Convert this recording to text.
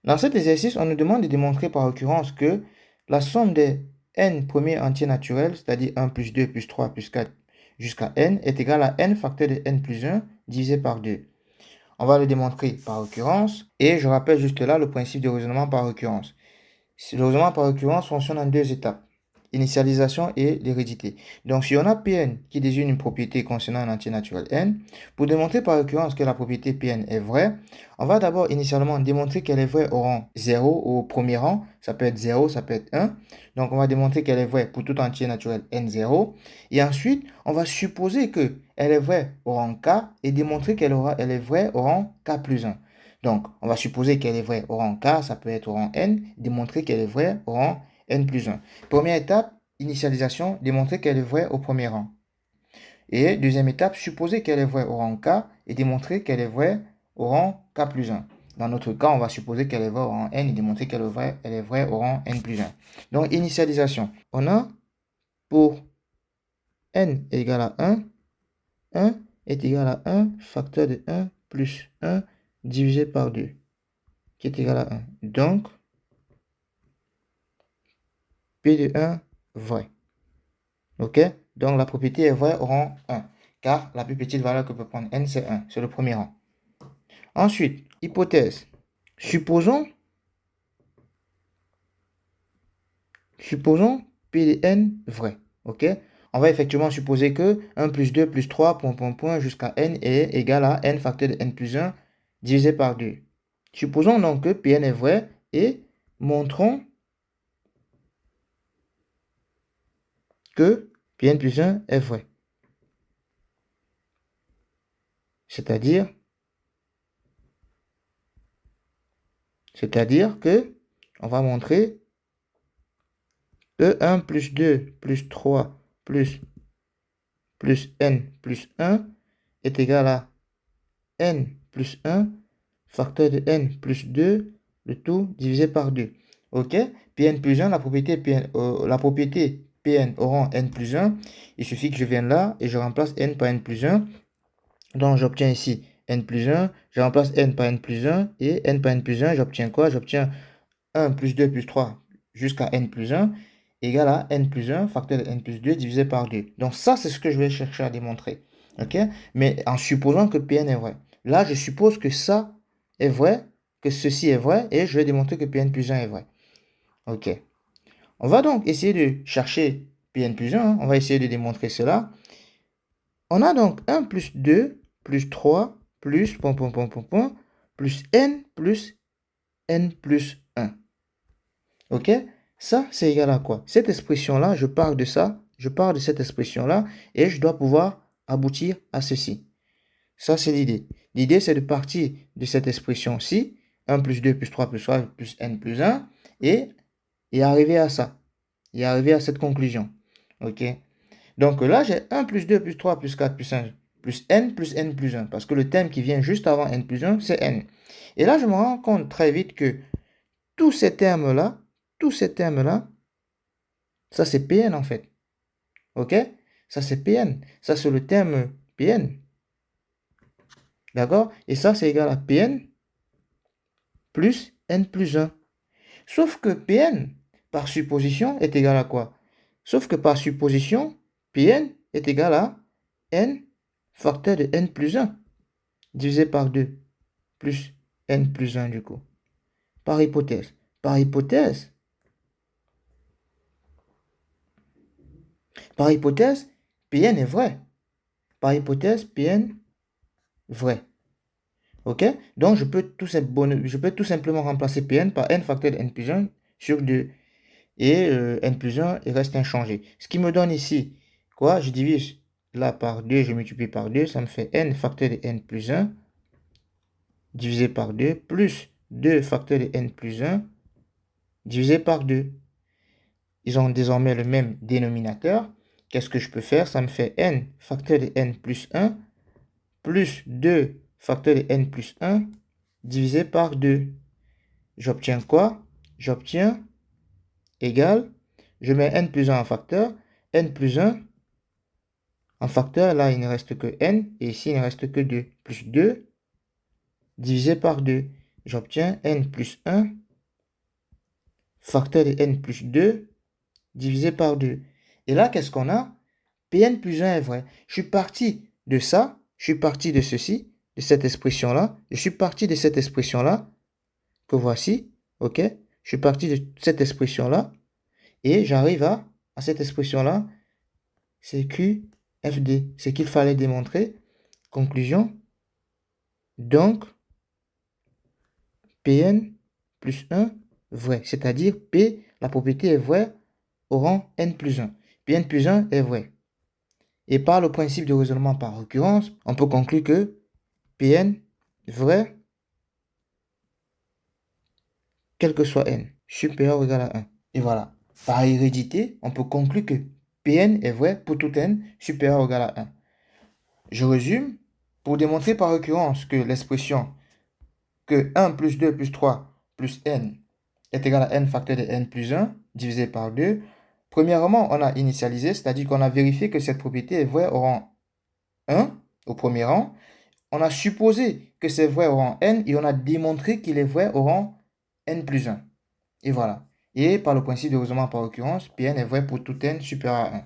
Dans cet exercice, on nous demande de démontrer par occurrence que la somme des n premiers entiers naturels, c'est-à-dire 1 plus 2 plus 3 plus 4 jusqu'à n, est égale à n facteur de n plus 1 divisé par 2. On va le démontrer par occurrence, et je rappelle juste là le principe de raisonnement par occurrence. Le raisonnement par occurrence fonctionne en deux étapes, initialisation et l'hérédité. Donc, si on a Pn qui désigne une propriété concernant un entier naturel n, pour démontrer par occurrence que la propriété Pn est vraie, on va d'abord initialement démontrer qu'elle est vraie au rang 0, au premier rang, ça peut être 0, ça peut être 1. Donc, on va démontrer qu'elle est vraie pour tout entier naturel n0. Et ensuite, on va supposer qu'elle est vraie au rang k et démontrer qu'elle est vraie au rang k plus 1. Donc, on va supposer qu'elle est vraie au rang k, ça peut être au rang n, démontrer qu'elle est vraie au rang n plus 1. Première étape, initialisation, démontrer qu'elle est vraie au premier rang. Et deuxième étape, supposer qu'elle est vraie au rang k et démontrer qu'elle est vraie au rang k plus 1. Dans notre cas, on va supposer qu'elle est vraie au rang n et démontrer qu'elle est vraie au rang n plus 1. Donc, initialisation. On a pour n égale à 1 est égal à 1 facteur de 1 plus 1 divisé par 2, qui est égal à 1. Donc, P de 1, vrai. OK? Donc, la propriété est vraie au rang 1, car la plus petite valeur que peut prendre n, c'est 1. C'est le premier rang. Ensuite, hypothèse. Supposons P de n vrai. OK? On va effectivement supposer que 1 plus 2 plus 3, jusqu'à n est égal à n facteur de n plus 1 divisé par 2. Supposons donc que Pn est vrai et montrons que Pn plus 1 est vrai. C'est-à-dire que on va montrer que 1 plus 2 plus 3 plus n plus 1 est égal à n plus 1 facteur de n plus 2, le tout divisé par 2. OK? Pn plus 1, la propriété Pn au rang n plus 1, il suffit que je vienne là et je remplace n par n plus 1. Donc, j'obtiens ici n plus 1, je remplace n par n plus 1 et n par n plus 1, j'obtiens quoi? J'obtiens 1 plus 2 plus 3 jusqu'à n plus 1 égale à n plus 1 facteur de n plus 2 divisé par 2. Donc, ça, c'est ce que je vais chercher à démontrer. OK? Mais en supposant que Pn est vrai. Là, je suppose que ça est vrai, que ceci est vrai, et je vais démontrer que Pn plus 1 est vrai. OK. On va donc essayer de chercher Pn plus 1. On va essayer de démontrer cela. On a donc 1 plus 2 plus 3 plus plus n plus 1. OK? Ça, c'est égal à quoi? Cette expression-là, je pars de ça, je pars de cette expression-là, et je dois pouvoir aboutir à ceci. Ça, c'est l'idée. L'idée, c'est de partir de cette expression-ci, 1 plus 2 plus 3 plus 3 plus n plus 1, et arriver à ça. Et arriver à cette conclusion. OK? Donc là, j'ai 1 plus 2 plus 3 plus 4 plus 1 plus n plus 1. Parce que le terme qui vient juste avant n plus 1, c'est n. Et là, je me rends compte très vite que tous ces termes-là, ça c'est Pn en fait. OK? Ça c'est Pn. Ça c'est le terme Pn. D'accord? Et ça c'est égal à Pn plus n plus 1. Sauf que Pn, par supposition, est égal à quoi? Sauf que par supposition, Pn est égal à n facteur de n plus 1 divisé par 2 plus n plus 1 du coup. Par hypothèse. Par hypothèse, Pn est vrai. Par hypothèse, Pn vrai. OK? Donc, je peux tout simplement remplacer Pn par n facteur de n plus 1 sur 2. Et n plus 1 il reste inchangé. Ce qui me donne ici, quoi? Je divise là par 2, je multiplie par 2, ça me fait n facteur de n plus 1 divisé par 2 plus 2 facteur de n plus 1 divisé par 2. Ils ont désormais le même dénominateur. Qu'est-ce que je peux faire? Ça me fait n facteur de n plus 1 plus 2 facteur de n plus 1 divisé par 2. J'obtiens quoi? J'obtiens égal, je mets n plus 1 en facteur, n plus 1 en facteur, là il ne reste que n, et ici il ne reste que 2, plus 2 divisé par 2. j'obtiens n plus 1 facteur de n plus 2 divisé par 2. Et là, qu'est-ce qu'on a? Pn plus 1 est vrai. Je suis parti de ça, je suis parti de ceci, de cette expression-là, je suis parti de cette expression-là, que voici, ok? Je suis parti de cette expression-là, et j'arrive à cette expression-là, c'est QFD. C'est qu'il fallait démontrer. Conclusion. Donc, Pn plus 1 vrai. C'est-à-dire P, la propriété est vraie au rang n plus 1. Pn plus 1 est vrai. Et par le principe de raisonnement par occurrence, on peut conclure que Pn vrai, quel que soit n, supérieur ou égal à 1. Et voilà. Par hérédité, on peut conclure que Pn est vrai pour tout n supérieur ou égal à 1. Je résume. Pour démontrer par occurrence que l'expression que 1 plus 2 plus 3 plus n est égal à n facteur de n plus 1 divisé par 2, premièrement, on a initialisé, c'est-à-dire qu'on a vérifié que cette propriété est vraie au rang 1, au premier rang. On a supposé que c'est vrai au rang n et on a démontré qu'il est vrai au rang n plus 1. Et voilà. Et par le principe de raisonnement par occurrence, Pn est vrai pour tout n supérieur à 1.